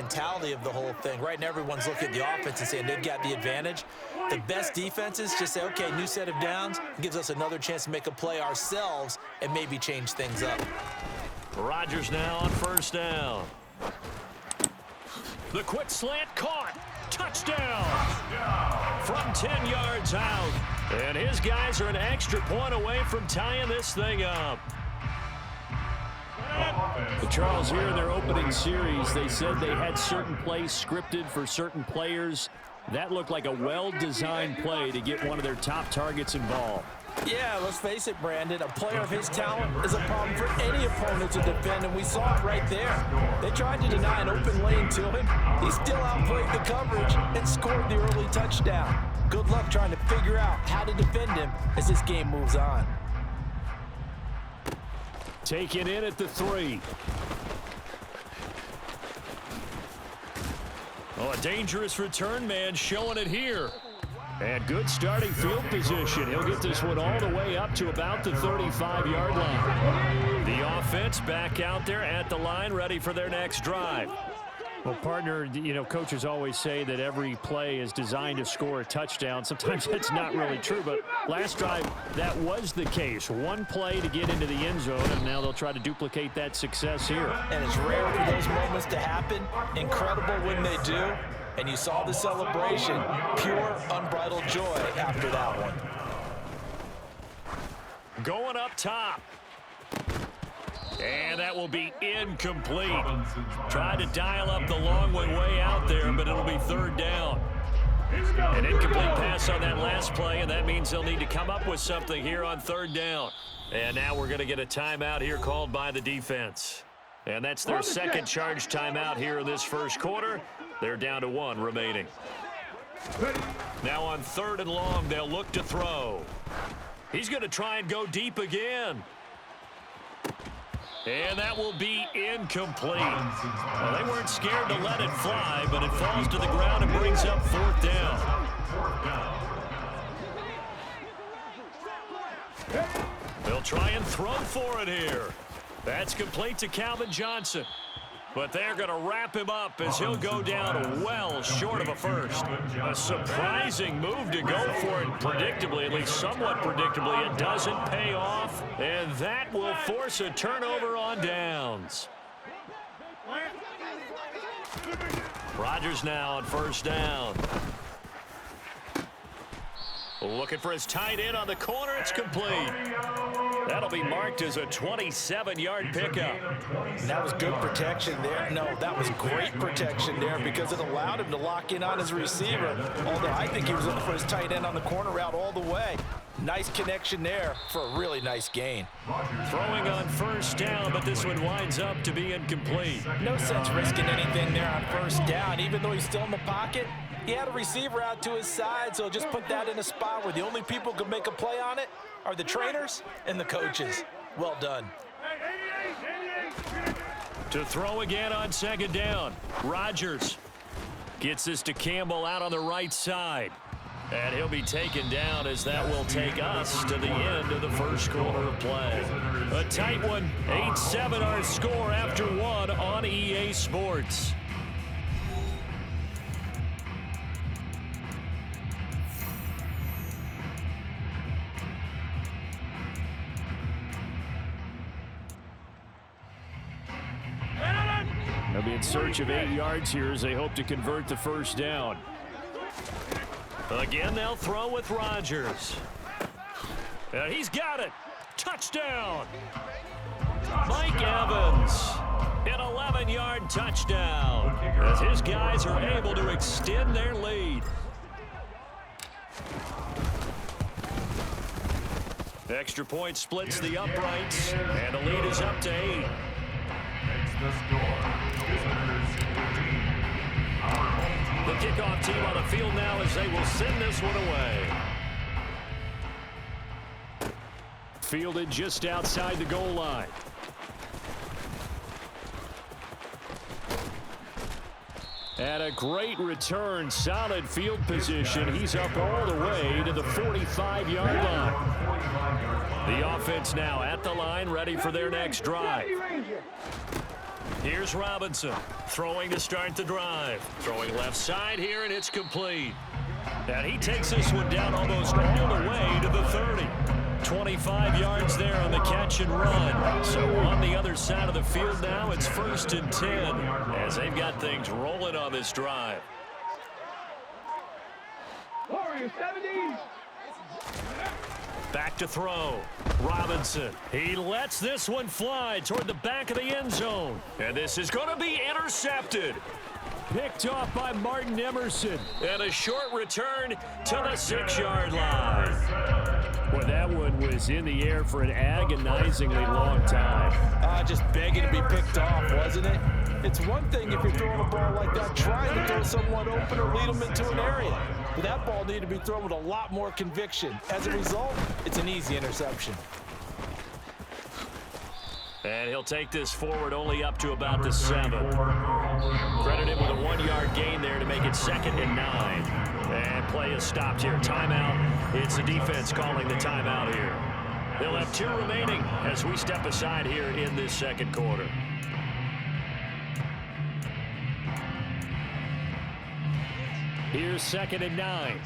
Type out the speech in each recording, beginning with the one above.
mentality of the whole thing. Right now, everyone's looking at the offense and saying they've got the advantage. The best defenses just say, okay, new set of downs, gives us another chance to make a play ourselves and maybe change things up. Rodgers now on first down. The quick slant caught. Touchdown. From 10 yards out. And his guys are an extra point away from tying this thing up. But Charles, here in their opening series, they said they had certain plays scripted for certain players. That looked like a well-designed play to get one of their top targets involved. Yeah, let's face it, Brandon. A player of his talent is a problem for any opponent to defend, and we saw it right there. They tried to deny an open lane to him. He still outplayed the coverage and scored the early touchdown. Good luck trying to figure out how to defend him as this game moves on. Taken in at the 3. Oh, a dangerous return man showing it here. And good starting field position. He'll get this one all the way up to about the 35-yard line. The offense back out there at the line, ready for their next drive. Well, partner, you know, coaches always say that every play is designed to score a touchdown. Sometimes that's not really true, but last drive, that was the case. One play to get into the end zone, and now they'll try to duplicate that success here. And it's rare for those moments to happen. Incredible when they do. And you saw the celebration. Pure, unbridled joy after that one. Going up top. And that will be incomplete. Tried to dial up the long one way out there, but it'll be third down. An incomplete pass on that last play, and that means they'll need to come up with something here on third down. And now we're going to get a timeout here called by the defense. And that's their second charge timeout here in this first quarter. They're down to 1 remaining. Now on third and long, they'll look to throw. He's going to try and go deep again. And that will be incomplete. Well, they weren't scared to let it fly, but it falls to the ground and brings up fourth down. They'll try and throw for it here. That's complete to Calvin Johnson. But they're going to wrap him up as he'll go down well short of a first. A surprising move to go for it predictably, at least somewhat predictably. It doesn't pay off, and that will force a turnover on downs. Rodgers now on first down. Looking for his tight end on the corner. It's complete. That'll be marked as a 27-yard pickup. That was good protection there. No, that was great protection there because it allowed him to lock in on his receiver. Although I think he was looking for his tight end on the corner route all the way. Nice connection there for a really nice gain. Throwing on first down, but this one winds up to be incomplete. No sense risking anything there on first down. Even though he's still in the pocket, he had a receiver out to his side, so just put that in a spot where the only people who can make a play on it are the trainers and the coaches. Well done. To throw again on second down. Rodgers gets this to Campbell out on the right side. And he'll be taken down as that will take us to the end of the first quarter of play. A tight one, 8-7 our score after 1 on EA Sports. They'll be in search of 8 yards here as they hope to convert the first down. Again, they'll throw with Rodgers. And he's got it. Touchdown. Mike Evans. An 11-yard touchdown as his guys are able to extend their lead. Extra point splits the uprights, and the lead is up to 8. The kickoff team on the field now as they will send this one away. Fielded just outside the goal line. And a great return, solid field position. He's up all the way to the 45-yard line. The offense now at the line, ready for their next drive. Here's Robinson throwing to start the drive. Throwing left side here, and it's complete. And he takes this one down almost all the way to the 30. 25 yards there on the catch and run. So on the other side of the field now, it's 1st and 10 as they've got things rolling on this drive. Back to throw. Robinson. He lets this one fly toward the back of the end zone. And this is going to be intercepted. Picked off by Martin Emerson. And a short return to the 6-yard line. Well, that one was in the air for an agonizingly long time. Just begging to be picked off, wasn't it? It's one thing if you're throwing a ball like that, trying to throw someone open or lead them into an area. But that ball needed to be thrown with a lot more conviction. As a result, it's an easy interception. And he'll take this forward only up to about the 7. Credit him with a 1-yard gain there to make it 2nd and 9. And play is stopped here. Timeout. It's the defense calling the timeout here. They'll have 2 remaining as we step aside here in this second quarter. Here's 2nd and 9.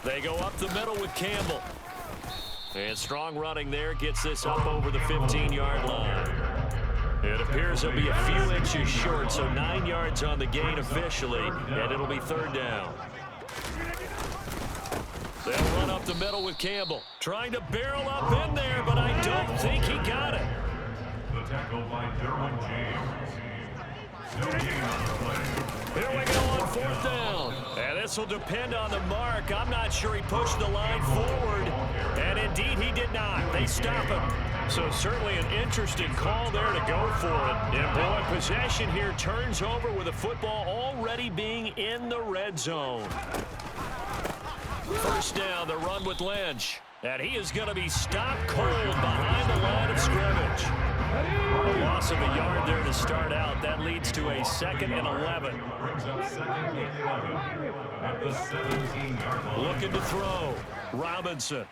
They go up the middle with Campbell. And strong running there gets this up over the 15-yard line. It appears he'll be a few inches short, so 9 yards on the gain officially, and it'll be 3rd down. They'll run up the middle with Campbell. Trying to barrel up in there, but I don't think he got it. The tackle by Derwin James. No gain on the play. Here we go on 4th down. And this will depend on the mark. I'm not sure he pushed the line forward. And indeed, he did not. They stop him. So certainly an interesting call there to go for it. And boy, possession here turns over with the football already being in the red zone. 1st down, the run with Lynch. And he is going to be stopped cold behind the line of scrimmage. A loss of a yard there to start out. That leads to a 2nd and 11. Brings up 2nd and 11 at the 17-yard line. Looking to throw. Robinson.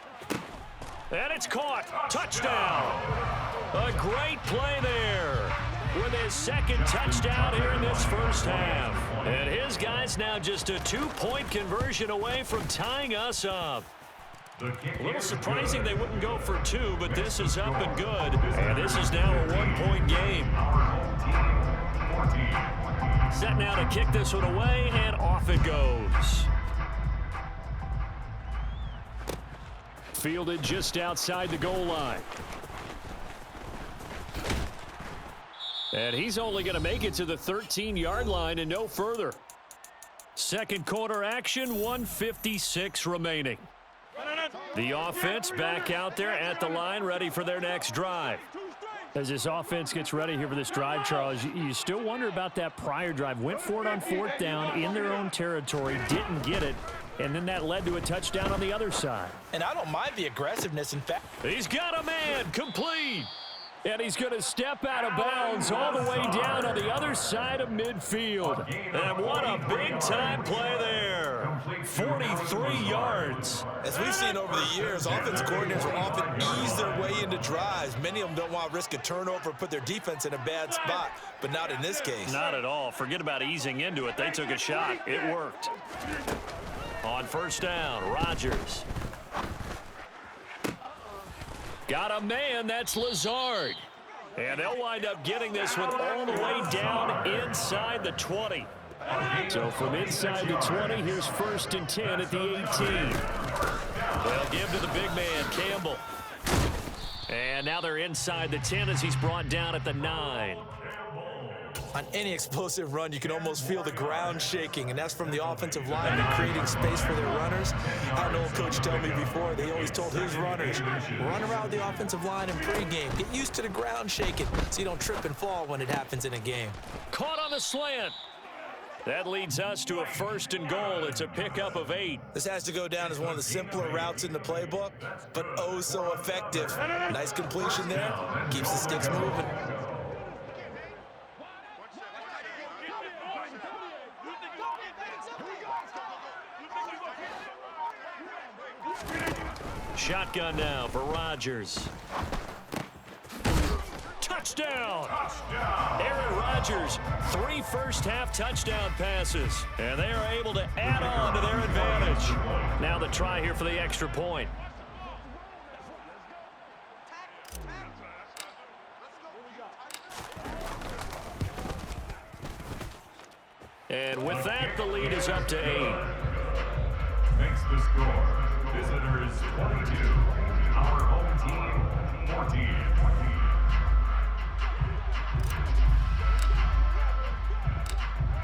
And it's caught. Touchdown. A great play there with his 2nd touchdown here in this first half. And his guys now just a 2-point conversion away from tying us up. A little surprising they wouldn't go for 2, but this is up and good. And this is now a 1-point game. Set now to kick this one away, and off it goes. Fielded just outside the goal line. And he's only going to make it to the 13-yard line and no further. Second quarter action, 1:56 remaining. The offense back out there at the line, ready for their next drive. As this offense gets ready here for this drive, Charles, you still wonder about that prior drive. Went for it on 4th down in their own territory, didn't get it, and then that led to a touchdown on the other side. And I don't mind the aggressiveness. In fact, he's got a man complete. And he's going to step out of bounds all the way down on the other side of midfield. And what a big-time play there. 43 yards. as we've seen over the years, offensive coordinators will often ease their way into drives. Many of them don't want to risk a turnover or put their defense in a bad spot, but not in this case. Not at all. Forget about easing into it. They took a shot. It worked. On first down, Rodgers. Got a man, that's Lazard. And they'll wind up getting this one all the way down inside the 20. So from inside the 20, here's 1st and 10 at the 18. They'll give to the big man, Campbell. And now they're inside the 10 as he's brought down at the 9. On any explosive run, you can almost feel the ground shaking, and that's from the offensive line creating space for their runners. I had an old coach tell me before, they always told his runners, run around the offensive line in pregame. Get used to the ground shaking so you don't trip and fall when it happens in a game. Caught on the slant. That leads us to a 1st and goal. It's a pickup of 8. This has to go down as one of the simpler routes in the playbook, but oh so effective. Nice completion there. Keeps the sticks moving. Shotgun now for Rodgers. Touchdown! Aaron Rodgers, 3 first-half touchdown passes, and they are able to add on to their advantage. Now the try here for the extra point. And with that, the lead is up to 8. Makes the score. Visitors 22. Our home team 14.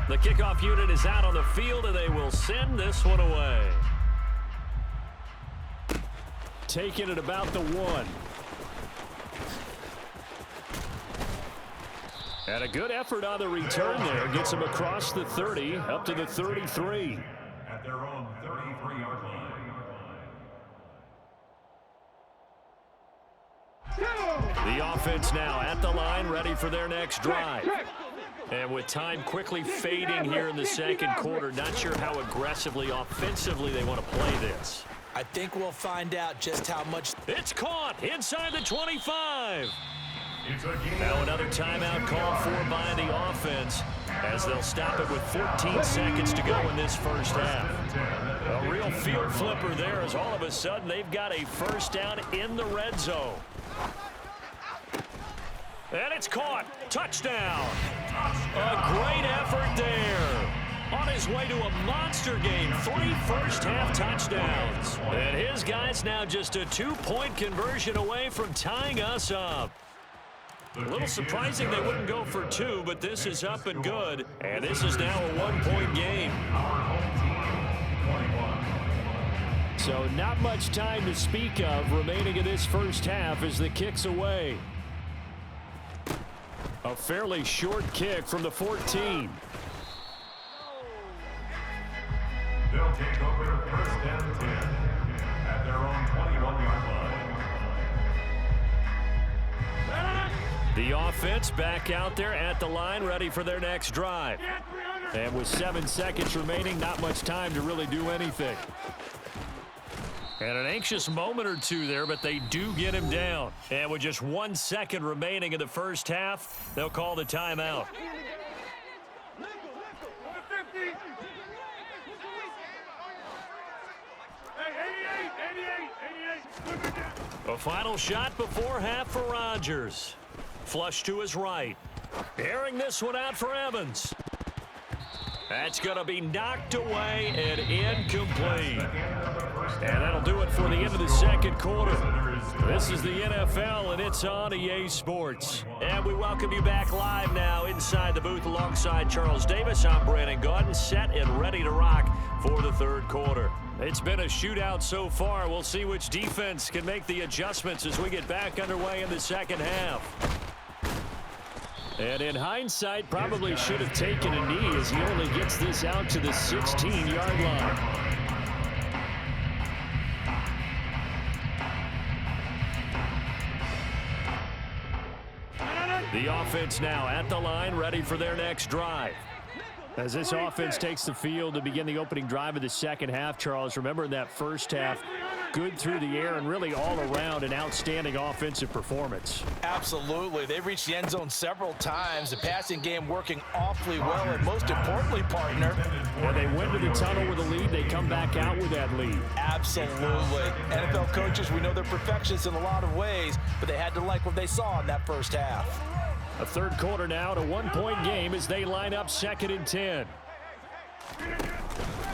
The kickoff unit is out on the field, and they will send this one away. Taking it about the 1. And a good effort on the return there. Gets him across the 30, up to the 33. At their own 33-yard line. The offense now at the line, ready for their next drive. And with time quickly fading here in the second quarter, not sure how aggressively, offensively they want to play this. I think we'll find out just how much. It's caught inside the 25. Now another timeout called for by the offense as they'll stop it with 14 seconds to go in this first half. A real field flipper there as all of a sudden they've got a first down in the red zone. And it's caught. Touchdown. A great effort there. On his way to a monster game, 3 first-half touchdowns. And his guys now just a 2-point conversion away from tying us up. A little surprising they wouldn't go for 2, but this is up and good. And this is now a 1-point game. So not much time to speak of remaining in this first half as the kick's away. A fairly short kick from the 14. They'll take over first and 10 at their own 21-yard line. The offense back out there at the line, ready for their next drive. And with 7 seconds remaining, not much time to really do anything. And an anxious moment or two there, but they do get him down. And with just 1 second remaining in the first half, they'll call the timeout. A final shot before half for Rodgers. Flush to his right. Airing this one out for Evans. That's going to be knocked away and incomplete. And that'll do it for the end of the second quarter. This is the NFL, and it's on EA Sports. And we welcome you back live now inside the booth alongside Charles Davis. I'm Brandon Gaudin, set and ready to rock for the third quarter. It's been a shootout so far. We'll see which defense can make the adjustments as we get back underway in the second half. And in hindsight, probably should have taken a knee as he only gets this out to the 16-yard line. The offense now at the line, ready for their next drive. As this offense takes the field to begin the opening drive of the second half, Charles, remember in that first half, good through the air and really all around an outstanding offensive performance. Absolutely. They've reached the end zone several times. The passing game working awfully well, and most importantly, partner, when they went to the tunnel with a lead, they come back out with that lead. Absolutely. NFL coaches, we know they're perfectionists in a lot of ways, but they had to like what they saw in that first half. A third quarter now, a 1-point game as they line up 2nd and 10.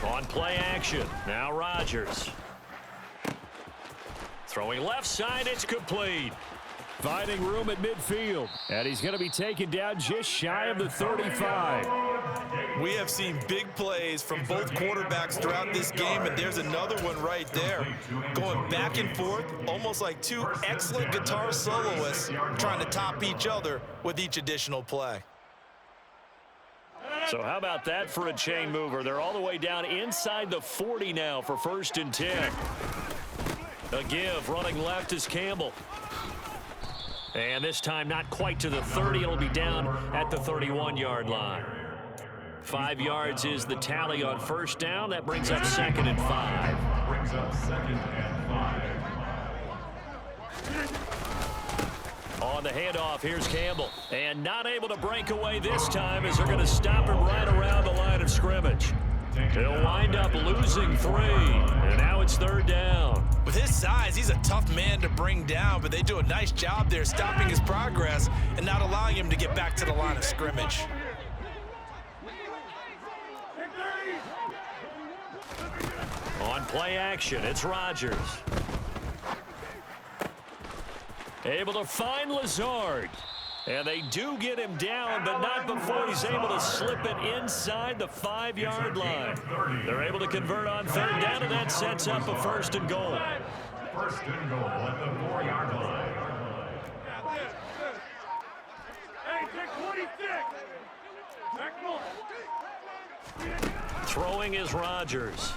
On play action, now Rodgers. Throwing left side, it's complete. Finding room at midfield. And he's going to be taken down just shy of the 35. We have seen big plays from both quarterbacks throughout this game, and there's another one right there. Going back and forth, almost like two excellent guitar soloists trying to top each other with each additional play. So how about that for a chain mover? They're all the way down inside the 40 now for 1st and 10. A give, running left is Campbell. And this time not quite to the 30. It'll be down at the 31-yard line. 5 yards is the tally on first down. That brings up 2nd and 5. Brings up 2nd and 5. On the handoff, here's Campbell. And not able to break away this time as they're going to stop him right around the line of scrimmage. He'll wind up losing 3. And now it's 3rd down. With his size, he's a tough man to bring down, but they do a nice job there stopping his progress and not allowing him to get back to the line of scrimmage. On play action, it's Rodgers. Able to find Lazard. And they do get him down, but not before he's able to slip it inside the 5-yard line. They're able to convert on 3rd down, and that sets up a 1st and goal. 1st and goal at the 4-yard line. Hey, take 26. Throwing is Rodgers.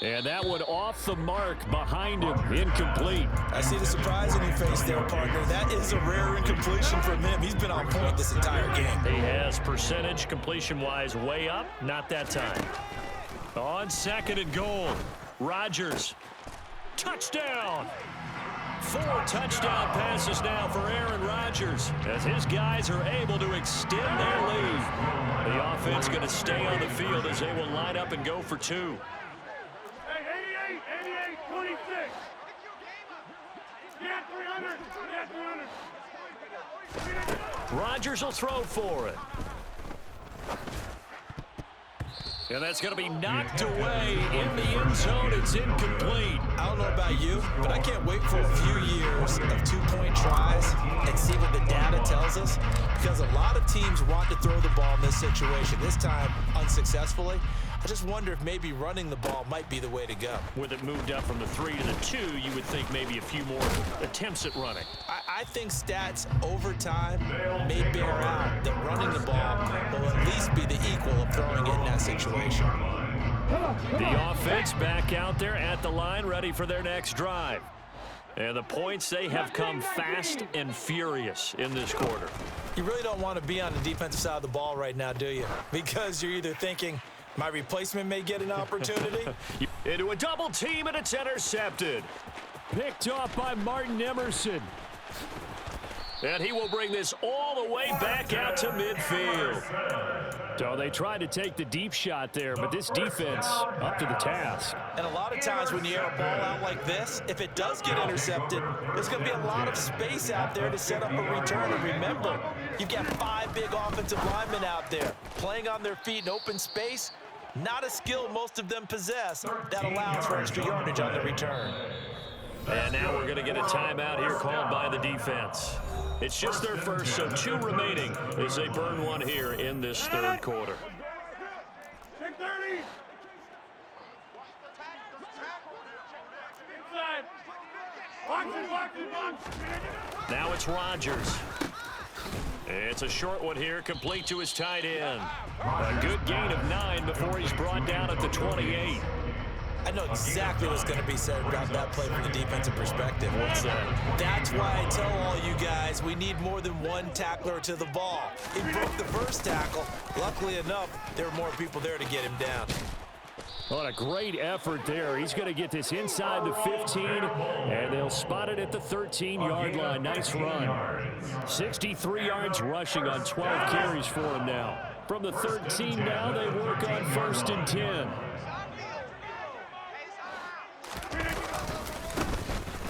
And that one off the mark behind him, incomplete. I see the surprise in your face there, partner. That is a rare incompletion from him. He's been on point this entire game. He has percentage completion-wise way up, not that time. On 2nd and goal, Rodgers. Touchdown! 4 touchdown passes now for Aaron Rodgers as his guys are able to extend their lead. The offense going to stay on the field as they will line up and go for 2. 26. Yeah, 300. Yeah, 300. Rodgers will throw for it. And that's going to be knocked away in the end zone. It's incomplete. I don't know about you, but I can't wait for a few years of 2-point tries and see what the data tells us, because a lot of teams want to throw the ball in this situation, this time unsuccessfully. I just wonder if maybe running the ball might be the way to go. With it moved up from the 3 to the 2, you would think maybe a few more attempts at running. I think stats over time may bear out that running the ball will at least be the equal of throwing it in that situation. The offense back out there at the line, ready for their next drive. And the points, they have come fast and furious in this quarter. You really don't want to be on the defensive side of the ball right now, do you? Because you're either thinking, my replacement may get an opportunity. Into a double team, and it's intercepted. Picked off by Martin Emerson. And he will bring this all the way back out to midfield. So they tried to take the deep shot there, but this defense up to the task. And a lot of times when you air a ball out like this, if it does get intercepted, there's going to be a lot of space out there to set up a return. And remember, you've got 5 big offensive linemen out there playing on their feet in open space. Not a skill most of them possess that allows for extra yardage on the return. And now we're going to get a timeout here called by the defense. It's just their first, so 2 remaining as they burn one here in this 3rd quarter. Take 30. Inside. Box it. Now it's Rodgers. It's a short one here, complete to his tight end. A good gain of 9 before he's brought down at the 28. I know exactly what's going to be said about that play from the defensive perspective. What's that? That's why I tell all you guys we need more than one tackler to the ball. He broke the first tackle. Luckily enough, there were more people there to get him down. What a great effort there. He's going to get this inside the 15, and they'll spot it at the 13-yard line. Nice run. 63 yards rushing on 12 carries for him now. From the 13 now, they work on 1st and 10.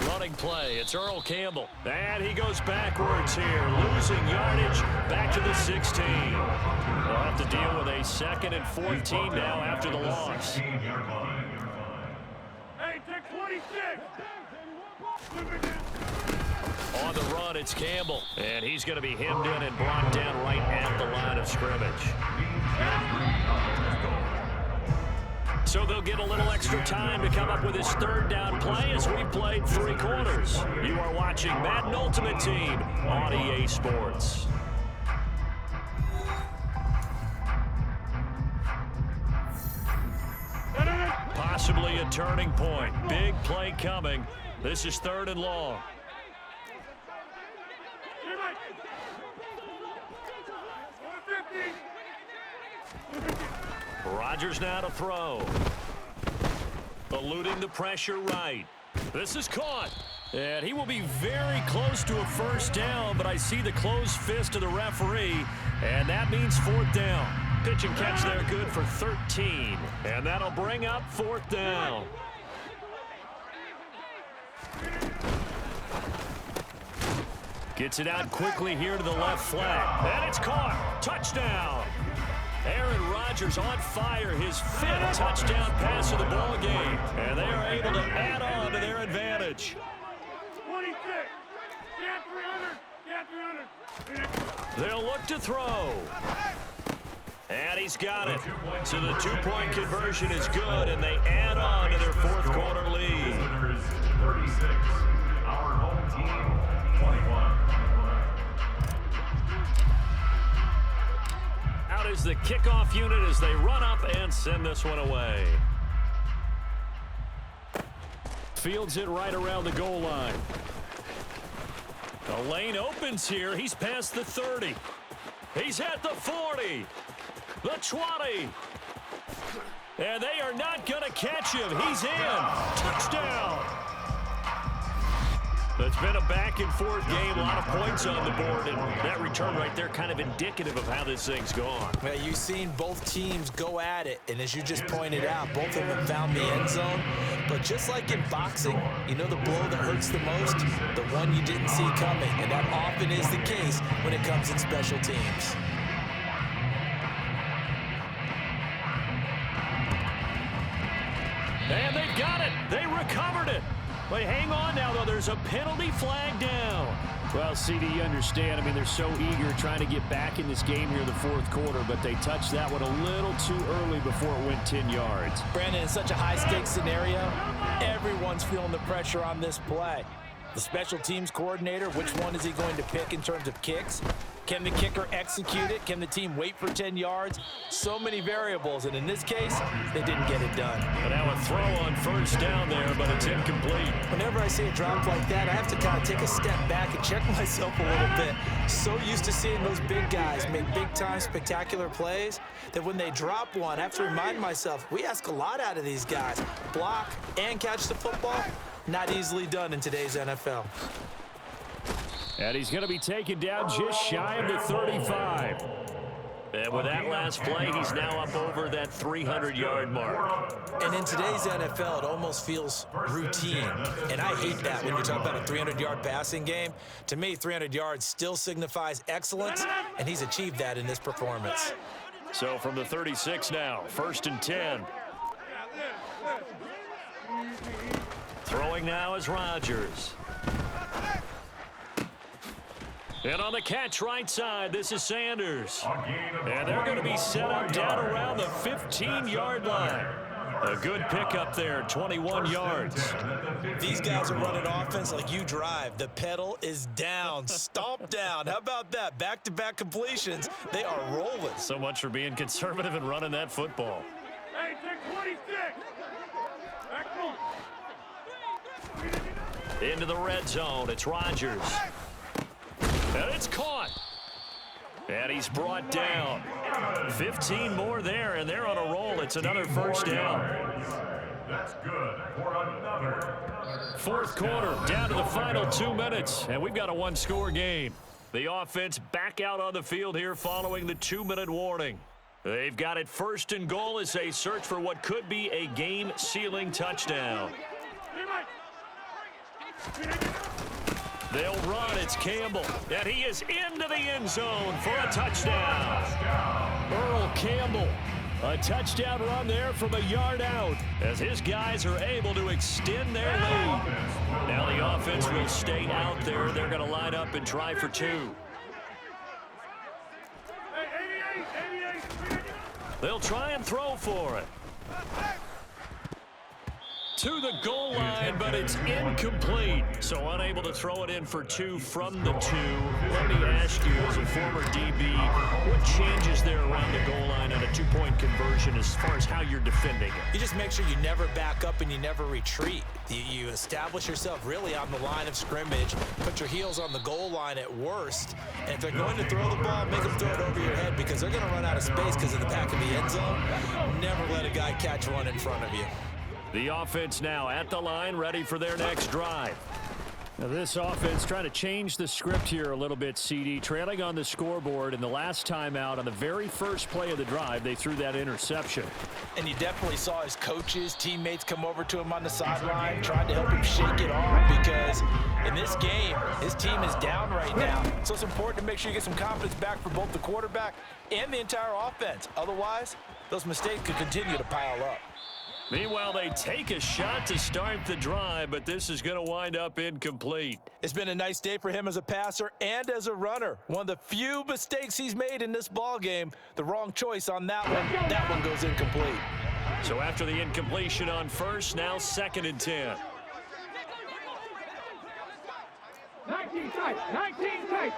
Running play, it's Earl Campbell. And he goes backwards here, losing yardage back to the 16. They'll have to deal with a 2nd and 14 now after the loss. Hey, take 26. On the run, it's Campbell. And he's going to be hemmed in and brought down right at the line of scrimmage. So they'll get a little extra time to come up with his 3rd down play as we've played 3 quarters. You are watching Madden Ultimate Team on EA Sports. Possibly a turning point. Big play coming. This is 3rd and long. Rodgers now to throw. Eluding the pressure right. This is caught. And he will be very close to a first down, but I see the closed fist of the referee, and that means fourth down. Pitch and catch there good for 13, and that'll bring up fourth down. Gets it out quickly here to the left flat, and it's caught. Touchdown. Aaron Rodgers on fire, his 5th touchdown pass of the ball game, and they are able to add on to their advantage. 26. Get 300. Get 300. They'll look to throw. And he's got it. So the 2-point conversion is good, and they add on to their fourth quarter lead. Visitors 36. Our home team 21. Out is the kickoff unit as they run up and send this one away. Fields it right around the goal line. The lane opens here. He's past the 30. He's at the 40. The 20. And they are not going to catch him. He's in. Touchdown. It's been a back-and-forth game, a lot of points on the board, and that return right there kind of indicative of how this thing's gone. Well, you've seen both teams go at it, and as you just pointed out, both of them found the end zone. But just like in boxing, you know the blow that hurts the most? The one you didn't see coming, and that often is the case when it comes in special teams. And they've got it. They recovered it. Wait, hang on now, though. There's a penalty flag down. Well, CD, you understand. I mean, they're so eager trying to get back in this game here in the fourth quarter, but they touched that one a little too early before it went 10 yards. Brandon, in such a high-stakes scenario, everyone's feeling the pressure on this play. The special teams coordinator, which one is he going to pick in terms of kicks? Can the kicker execute it? Can the team wait for 10 yards? So many variables, and in this case, they didn't get it done. And now a throw on first down there, but it's incomplete. Whenever I see a drop like that, I have to kind of take a step back and check myself a little bit. So used to seeing those big guys make big-time spectacular plays that when they drop one, I have to remind myself, we ask a lot out of these guys. Block and catch the football, not easily done in today's NFL. And he's going to be taken down just shy of the 35. And with that last play, he's now up over that 300-yard mark. And in today's NFL, it almost feels routine. And I hate that when you talk about a 300-yard passing game. To me, 300 yards still signifies excellence, and he's achieved that in this performance. So from the 36 now, 1st and 10. Throwing now is Rodgers. And on the catch right side, this is Sanders. And they're going to be set up down around the 15-yard line. A good pickup there, 21 yards. These guys are running offense like you drive. The pedal is down, stomp down. How about that? Back-to-back completions. They are rolling. So much for being conservative and running that football. Hey, take 26. Back Into the red zone, it's Rodgers. And it's caught. And he's brought down. 15 more there, and they're on a roll. It's another first down. That's good for another. Fourth quarter, down to the final 2 minutes, and we've got a one-score game. The offense back out on the field here following the 2-minute warning. They've got it 1st and goal as they search for what could be a game-sealing touchdown. They'll run. It's Campbell. And he is into the end zone for a touchdown. Earl Campbell. A touchdown run there from a yard out. As his guys are able to extend their lead. Now the offense will stay out there. They're going to line up and try for 2. They'll try and throw for it. To the goal line, but it's incomplete. So unable to throw it in for 2 from the 2. Let me ask you, as a former DB, what changes there around the goal line on a 2-point conversion as far as how you're defending it? You just make sure you never back up and you never retreat. You establish yourself really on the line of scrimmage, put your heels on the goal line at worst, and if they're going to throw the ball, make them throw it over your head because they're going to run out of space because of the back of the end zone. Never let a guy catch one in front of you. The offense now at the line, ready for their next drive. Now this offense trying to change the script here a little bit, CD. Trailing on the scoreboard, and the last time out on the very first play of the drive, they threw that interception. And you definitely saw his coaches, teammates come over to him on the sideline, trying to help him shake it off, because in this game, his team is down right now. So it's important to make sure you get some confidence back for both the quarterback and the entire offense. Otherwise, those mistakes could continue to pile up. Meanwhile, they take a shot to start the drive, but this is going to wind up incomplete. It's been a nice day for him as a passer and as a runner. One of the few mistakes he's made in this ball game. The wrong choice on that one. That one goes incomplete. So after the incompletion on first, now 2nd and 10. 19 tight, 19 tight.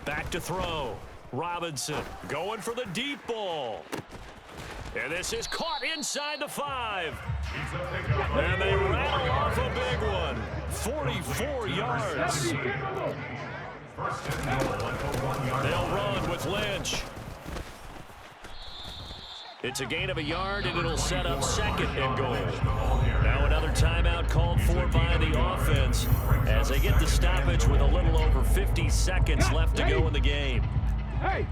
Back to throw. Robinson going for the deep ball. And this is caught inside the 5. And they rattle off a big one. 44 yards. They'll run with Lynch. It's a gain of a yard, and it'll set up 2nd and goal. Now another timeout called for by the offense as they get the stoppage with a little over 50 seconds left to go in the game. Hey,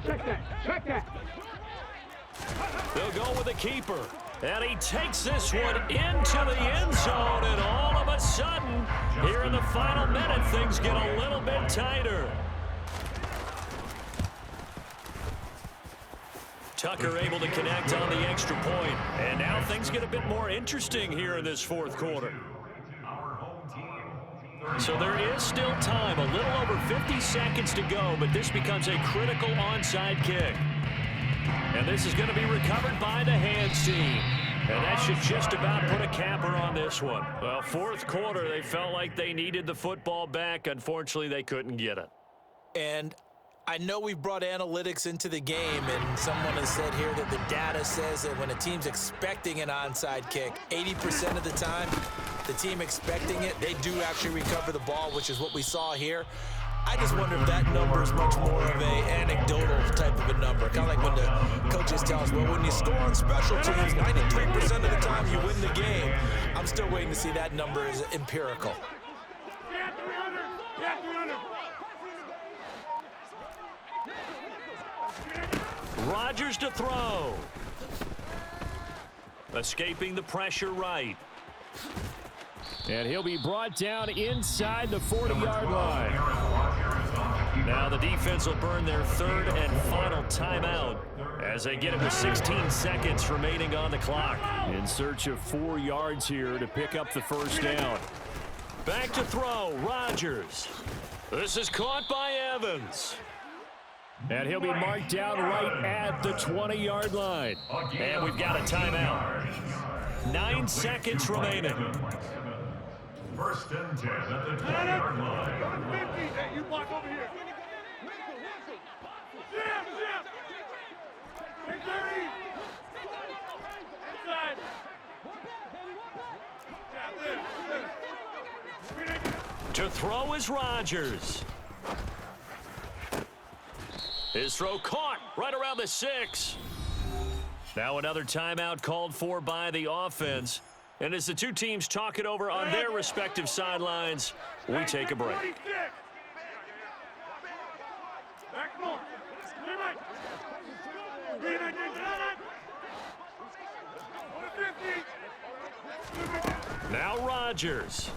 check that. They'll go with the keeper. And he takes this one into the end zone, and all of a sudden, here in the final minute, things get a little bit tighter. Tucker able to connect on the extra point. And now things get a bit more interesting here in this 4th quarter. So there is still time, a little over 50 seconds to go, but this becomes a critical onside kick. And this is going to be recovered by the hands team. And that should just about put a capper on this one. Well, 4th quarter, they felt like they needed the football back. Unfortunately, they couldn't get it. And I know we've brought analytics into the game, and someone has said here that the data says that when a team's expecting an onside kick, 80% of the time, the team expecting it, they do actually recover the ball, which is what we saw here. I just wonder if that number is much more of a anecdotal type of a number. Kind of like when the coaches tell us, well, when you score on special teams, 93% of the time you win the game. I'm still waiting to see that number is empirical. Rodgers to throw. Escaping the pressure right. And he'll be brought down inside the 40-yard line. Now the defense will burn their 3rd and final timeout as they get it with 16 seconds remaining on the clock. In search of 4 yards here to pick up the first down. Back to throw, Rodgers. This is caught by Evans. And he'll be marked down right at the 20-yard line. And we've got a timeout. 9 seconds remaining. 1st and 10 at the 20-yard line. Hey, you block over here. Zip. Hey, 30. Inside. To throw is Rodgers. His throw caught right around the 6. Now another timeout called for by the offense. And as the two teams talk it over on their respective sidelines, we take a break. Now Rodgers.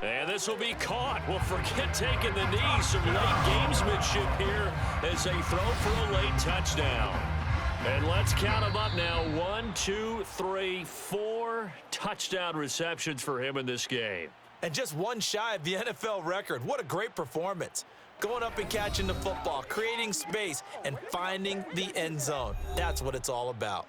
And this will be caught. Well, forget taking the knee. Some late gamesmanship here as they throw for a late touchdown. And let's count them up now. 1, 2, 3, 4 touchdown receptions for him in this game. And just one shy of the NFL record. What a great performance. Going up and catching the football, creating space, and finding the end zone. That's what it's all about.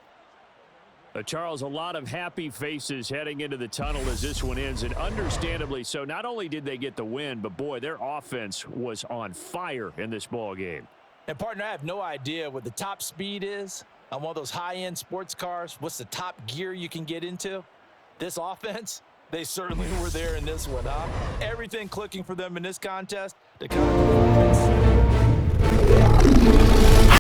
Charles, a lot of happy faces heading into the tunnel as this one ends, and understandably so. Not only did they get the win, but boy, their offense was on fire in this ball game. And partner, I have no idea what the top speed is on one of those high-end sports cars. What's the top gear you can get into? This offense, they certainly were there in this one, huh? Everything clicking for them in this contest. The kind of performance